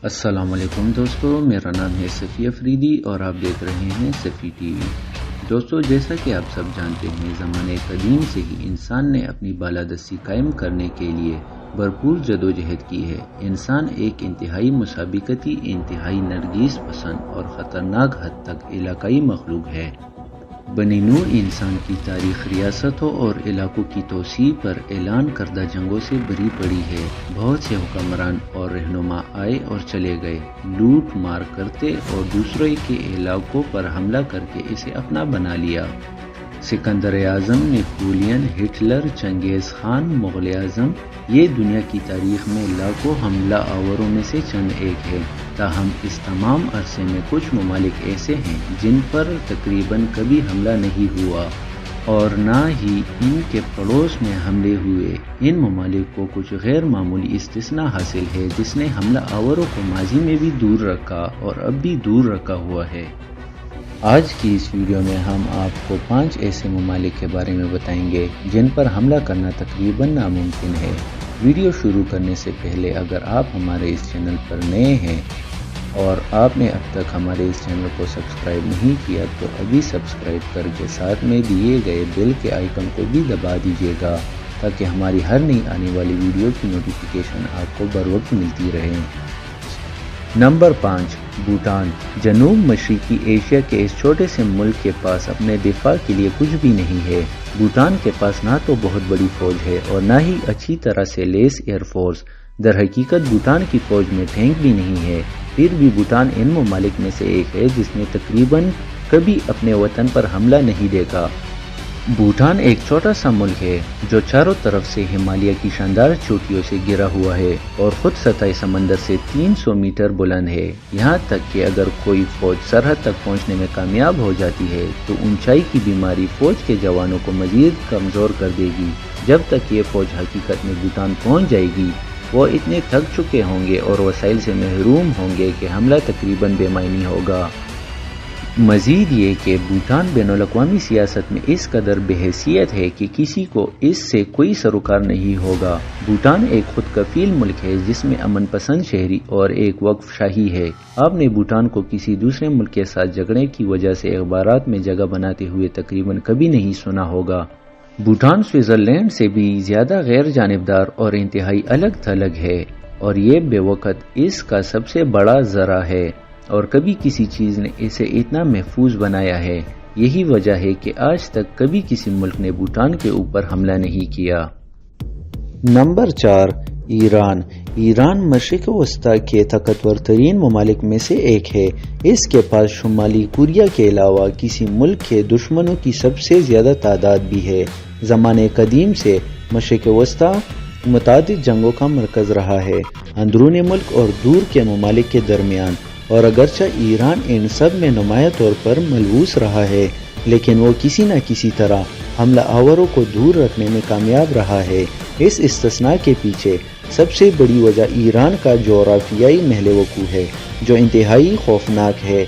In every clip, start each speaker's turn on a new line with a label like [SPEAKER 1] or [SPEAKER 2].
[SPEAKER 1] السلام علیکم دوستو، میرا نام ہے صفی افریدی اور آپ دیکھ رہے ہیں صفی ٹی وی۔ دوستو، جیسا کہ آپ سب جانتے ہیں، زمانے قدیم سے ہی انسان نے اپنی بالادستی قائم کرنے کے لیے بھرپور جدوجہد کی ہے۔ انسان ایک انتہائی مسابقتی، انتہائی نرگس پسند اور خطرناک حد تک علاقائی مخلوق ہے۔ بنی نوع انسان کی تاریخ ریاستوں اور علاقوں کی توسیع پر اعلان کردہ جنگوں سے بھری پڑی ہے۔ بہت سے حکمران اور رہنما آئے اور چلے گئے، لوٹ مار کرتے اور دوسروں کے علاقوں پر حملہ کر کے اسے اپنا بنا لیا۔ سکندر اعظم، نیپولین، ہٹلر، چنگیز خان، مغل اعظم، یہ دنیا کی تاریخ میں لاکھوں حملہ آوروں میں سے چند ایک ہے۔ تاہم اس تمام عرصے میں کچھ ممالک ایسے ہیں جن پر تقریباً کبھی حملہ نہیں ہوا اور نہ ہی ان کے پڑوس میں حملے ہوئے۔ ان ممالک کو کچھ غیر معمولی استثناء حاصل ہے جس نے حملہ آوروں کو ماضی میں بھی دور رکھا اور اب بھی دور رکھا ہوا ہے۔ آج کی اس ویڈیو میں ہم آپ کو 5 ایسے ممالک کے بارے میں بتائیں گے جن پر حملہ کرنا تقریباً ناممکن ہے۔ ویڈیو شروع کرنے سے پہلے اگر آپ ہمارے اس چینل پر نئے ہیں اور آپ نے اب تک ہمارے اس چینل کو سبسکرائب نہیں کیا تو ابھی سبسکرائب کر کے ساتھ میں دیے گئے بیل کے آئیکن کو بھی دبا دیجیے گا تاکہ ہماری ہر نئی آنے والی ویڈیو کی نوٹیفیکیشن آپ کو بروقت ملتی رہے۔ نمبر 5، بھوٹان۔ جنوب مشرقی ایشیا کے اس چھوٹے سے ملک کے پاس اپنے دفاع کے لیے کچھ بھی نہیں ہے۔ بھوٹان کے پاس نہ تو بہت بڑی فوج ہے اور نہ ہی اچھی طرح سے لیس ایئر فورس۔ در حقیقت بھوٹان کی فوج میں ٹینک بھی نہیں ہے، پھر بھی بھوٹان ان ممالک میں سے ایک ہے جس نے تقریباً کبھی اپنے وطن پر حملہ نہیں دیکھا۔ بھوٹان ایک چھوٹا سا ملک ہے جو چاروں طرف سے ہمالیہ کی شاندار چوٹیوں سے گھرا ہوا ہے اور خود سطح سمندر سے 300 میٹر بلند ہے۔ یہاں تک کہ اگر کوئی فوج سرحد تک پہنچنے میں کامیاب ہو جاتی ہے تو اونچائی کی بیماری فوج کے جوانوں کو مزید کمزور کر دے گی۔ جب تک یہ فوج حقیقت میں بھوٹان پہنچ جائے گی، وہ اتنے تھک چکے ہوں گے اور وسائل سے محروم ہوں گے کہ حملہ تقریباً بے معنی ہوگا۔ مزید یہ کہ بھوٹان بین الاقوامی سیاست میں اس قدر بے حیثیت ہے کہ کسی کو اس سے کوئی سروکار نہیں ہوگا۔ بھوٹان ایک خود کفیل ملک ہے جس میں امن پسند شہری اور ایک وقف شاہی ہے۔ آپ نے بھوٹان کو کسی دوسرے ملک کے ساتھ جھگڑے کی وجہ سے اخبارات میں جگہ بناتے ہوئے تقریباً کبھی نہیں سنا ہوگا۔ بھوٹان سوئٹزرلینڈ سے بھی زیادہ غیر جانبدار اور انتہائی الگ تھلگ ہے اور یہ بے وقت اس کا سب سے بڑا ذرہ ہے اور کبھی کسی چیز نے اسے اتنا محفوظ بنایا ہے۔ یہی وجہ ہے کہ آج تک کبھی کسی ملک نے بھوٹان کے اوپر حملہ نہیں کیا۔ نمبر 4، ایران۔ ایران مشرق وسطیٰ کے طاقتور ترین ممالک میں سے ایک ہے۔ اس کے پاس شمالی کوریا کے علاوہ کسی ملک کے دشمنوں کی سب سے زیادہ تعداد بھی ہے۔ زمانے قدیم سے مشرق وسطیٰ متعدد جنگوں کا مرکز رہا ہے، اندرون ملک اور دور کے ممالک کے درمیان، اور اگرچہ ایران ان سب میں نمایاں طور پر ملوث رہا ہے لیکن وہ کسی نہ کسی طرح حملہ آوروں کو دور رکھنے میں کامیاب رہا ہے۔ اس استثناء کے پیچھے سب سے بڑی وجہ ایران کا جغرافیائی محل وقوع ہے، جو انتہائی خوفناک ہے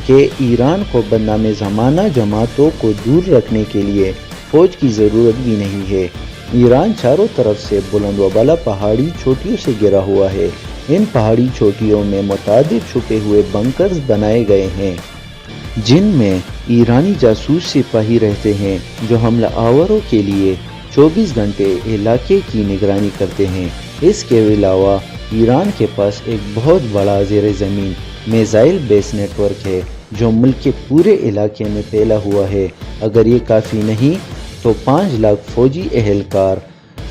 [SPEAKER 1] کہ ایران کو بدنام زمانہ جماعتوں کو دور رکھنے کے لیے فوج کی ضرورت بھی نہیں ہے۔ ایران چاروں طرف سے بلند و بالا پہاڑی چوٹیوں سے گھرا ہوا ہے۔ ان پہاڑی چوٹیوں میں متعدد چھپے ہوئے بنکرز بنائے گئے ہیں جن میں ایرانی جاسوس سپاہی رہتے ہیں جو حملہ آوروں کے لیے 24 گھنٹے علاقے کی نگرانی کرتے ہیں۔ اس کے علاوہ ایران کے پاس ایک بہت بڑا زیر زمین میزائل بیس نیٹ ورک ہے جو ملک کے پورے علاقے میں پھیلا ہوا ہے۔ اگر یہ کافی نہیں تو 5 لاکھ فوجی اہلکار،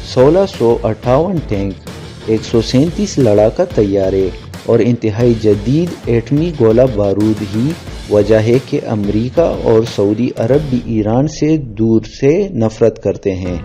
[SPEAKER 1] 1658 ٹینک، 137 لڑاکا طیارے اور انتہائی جدید ایٹمی گولہ بارود ہی وجہ ہے کہ امریکہ اور سعودی عرب بھی ایران سے دور سے نفرت کرتے ہیں۔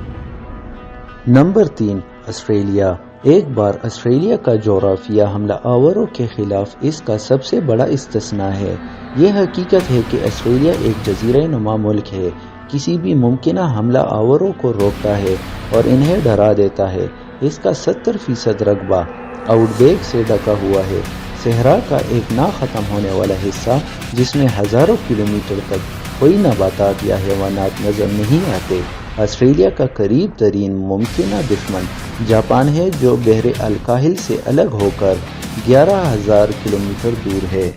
[SPEAKER 1] Number 3، Australia. ایک بار آسٹریلیا کا جغرافیہ حملہ آوروں کے خلاف اس کا سب سے بڑا استثناء ہے۔ یہ حقیقت ہے کہ آسٹریلیا ایک جزیرہ نما ملک ہے، کسی بھی ممکنہ حملہ آوروں کو روکتا ہے اور انہیں ڈرا دیتا ہے۔ اس کا 70% رقبہ آؤٹ بیک سے ڈھکا ہوا ہے، صحرا کا ایک نہ ختم ہونے والا حصہ جس میں ہزاروں کلومیٹر تک کوئی نباتات یا حیوانات نظر نہیں آتے۔ آسٹریلیا کا قریب ترین ممکنہ دشمن جاپان ہے، جو بحر الکاہل سے الگ ہو کر 11,000 کلومیٹر دور ہے۔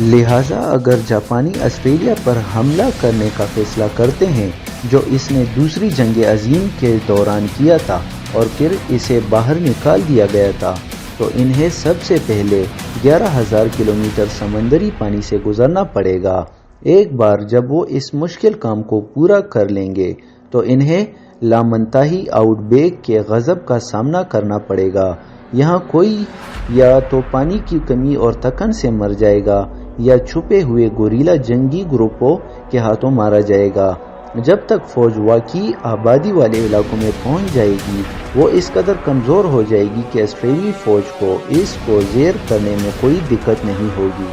[SPEAKER 1] لہٰذا اگر جاپانی آسٹریلیا پر حملہ کرنے کا فیصلہ کرتے ہیں، جو اس نے دوسری جنگ عظیم کے دوران کیا تھا اور پھر اسے باہر نکال دیا گیا تھا، تو انہیں سب سے پہلے 11,000 کلومیٹر سمندری پانی سے گزرنا پڑے گا۔ ایک بار جب وہ اس مشکل کام کو پورا کر لیں گے تو انہیں لامنتہی آؤٹ بیک کے غضب کا سامنا کرنا پڑے گا۔ یہاں کوئی یا تو پانی کی کمی اور تکن سے مر جائے گا یا چھپے ہوئے گوریلا جنگی گروپوں کے ہاتھوں مارا جائے گا۔ جب تک فوج واقعی آبادی والے علاقوں میں پہنچ جائے گی، وہ اس قدر کمزور ہو جائے گی کہ آسٹریلوی فوج کو اس کو زیر کرنے میں کوئی دقت نہیں ہوگی۔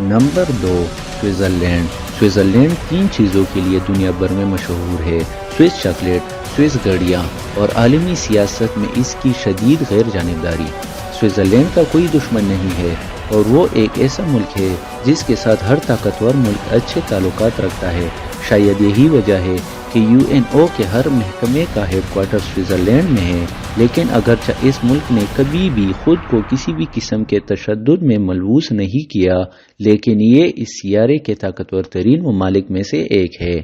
[SPEAKER 1] Number 2، Switzerland. سوئٹزرلینڈ 3 چیزوں کے لیے دنیا بھر میں مشہور ہے: سوئس چاکلیٹ، سوئس گھڑیاں اور عالمی سیاست میں اس کی شدید غیر جانبداری۔ سوئٹزرلینڈ کا کوئی دشمن نہیں ہے اور وہ ایک ایسا ملک ہے جس کے ساتھ ہر طاقتور ملک اچھے تعلقات رکھتا ہے۔ شاید یہی وجہ ہے کہ UNO کے ہر محکمے کا ہیڈ کوارٹر سوئٹزرلینڈ میں ہے، لیکن اگرچہ اس ملک نے کبھی بھی خود کو کسی بھی قسم کے تشدد میں ملوث نہیں کیا، لیکن یہ اس سیارے کے طاقتور ترین ممالک میں سے ایک ہے۔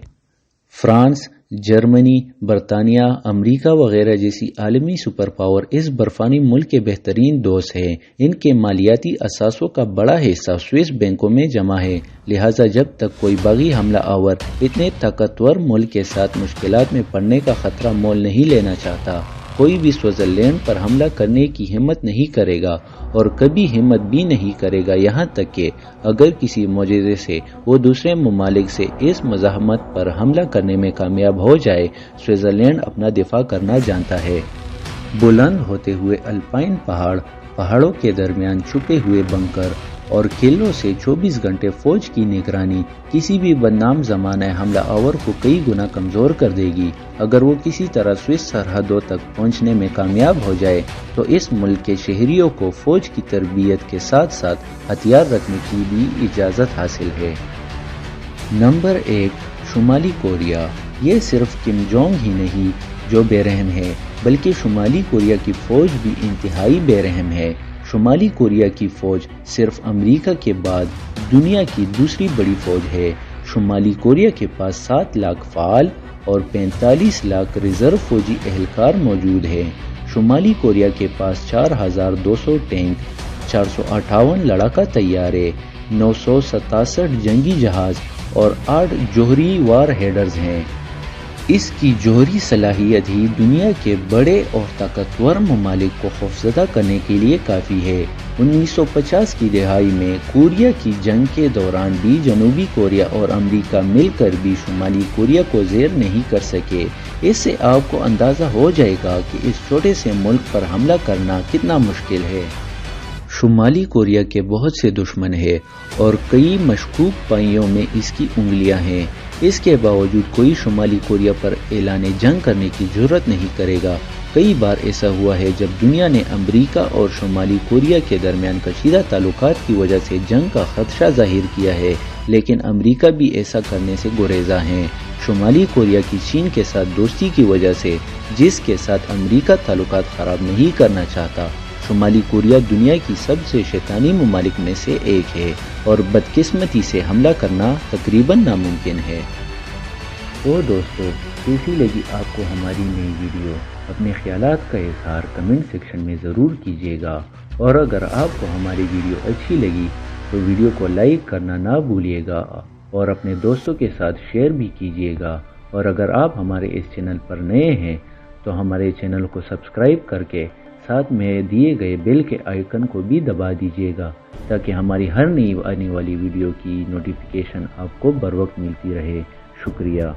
[SPEAKER 1] فرانس، جرمنی، برطانیہ، امریکہ وغیرہ جیسی عالمی سپر پاور اس برفانی ملک کے بہترین دوست ہیں۔ ان کے مالیاتی اثاثوں کا بڑا حصہ سوئس بینکوں میں جمع ہے، لہٰذا جب تک کوئی باغی حملہ آور اتنے طاقتور ملک کے ساتھ مشکلات میں پڑنے کا خطرہ مول نہیں لینا چاہتا، کوئی بھی سوئٹزرلینڈ پر حملہ کرنے کی ہمت نہیں کرے گا اور کبھی ہمت بھی نہیں کرے گا، یہاں تک کہ اگر کسی معجزے سے وہ دوسرے ممالک سے اس مزاحمت پر حملہ کرنے میں کامیاب ہو جائے۔ سوئٹزرلینڈ اپنا دفاع کرنا جانتا ہے۔ بلند ہوتے ہوئے الپائن پہاڑ، پہاڑوں کے درمیان چھپے ہوئے بنکر اور قلعوں سے 24 گھنٹے فوج کی نگرانی کسی بھی بدنام زمانہ حملہ آور کو کئی گنا کمزور کر دے گی۔ اگر وہ کسی طرح سوئس سرحدوں تک پہنچنے میں کامیاب ہو جائے تو اس ملک کے شہریوں کو فوج کی تربیت کے ساتھ ساتھ ہتھیار رکھنے کی بھی اجازت حاصل ہے۔ نمبر 1، شمالی کوریا۔ یہ صرف کم جونگ ہی نہیں جو بے رحم ہے، بلکہ شمالی کوریا کی فوج بھی انتہائی بے رحم ہے۔ شمالی کوریا کی فوج صرف امریکہ کے بعد دنیا کی دوسری بڑی فوج ہے۔ شمالی کوریا کے پاس 7 لاکھ فعال اور 45 لاکھ ریزرو فوجی اہلکار موجود ہیں۔ شمالی کوریا کے پاس 4,200 ٹینک، 458 لڑاکا طیارے، 967 جنگی جہاز اور 8 جوہری وار ہیڈرز ہیں۔ اس کی جوہری صلاحیت ہی دنیا کے بڑے اور طاقتور ممالک کو خوفزدہ کرنے کے لیے کافی ہے۔ 1950 کی دہائی میں کوریا کی جنگ کے دوران بھی جنوبی کوریا اور امریکہ مل کر بھی شمالی کوریا کو زیر نہیں کر سکے۔ اس سے آپ کو اندازہ ہو جائے گا کہ اس چھوٹے سے ملک پر حملہ کرنا کتنا مشکل ہے۔ شمالی کوریا کے بہت سے دشمن ہیں اور کئی مشکوک پائیوں میں اس کی انگلیاں ہیں۔ اس کے باوجود کوئی شمالی کوریا پر اعلان جنگ کرنے کی جرات نہیں کرے گا۔ کئی بار ایسا ہوا ہے جب دنیا نے امریکہ اور شمالی کوریا کے درمیان کشیدہ تعلقات کی وجہ سے جنگ کا خدشہ ظاہر کیا ہے، لیکن امریکہ بھی ایسا کرنے سے گریزاں ہے۔ شمالی کوریا کی چین کے ساتھ دوستی کی وجہ سے، جس کے ساتھ امریکہ تعلقات خراب نہیں کرنا چاہتا، شمالی کوریا دنیا کی سب سے شیطانی ممالک میں سے ایک ہے اور بدقسمتی سے حملہ کرنا تقریباً ناممکن ہے۔ تو دوستو، کیسی لگی آپ کو ہماری نئی ویڈیو؟ اپنے خیالات کا اظہار کمنٹ سیکشن میں ضرور کیجیے گا، اور اگر آپ کو ہماری ویڈیو اچھی لگی تو ویڈیو کو لائک کرنا نہ بھولیے گا اور اپنے دوستوں کے ساتھ شیئر بھی کیجیے گا، اور اگر آپ ہمارے اس چینل پر نئے ہیں تو ہمارے چینل کو سبسکرائب کر کے ساتھ میں دیے گئے بیل کے آئیکن کو بھی دبا دیجیے گا، تاکہ ہماری ہر نئی آنے والی ویڈیو کی نوٹیفیکیشن آپ کو بر وقت ملتی رہے۔ شکریہ۔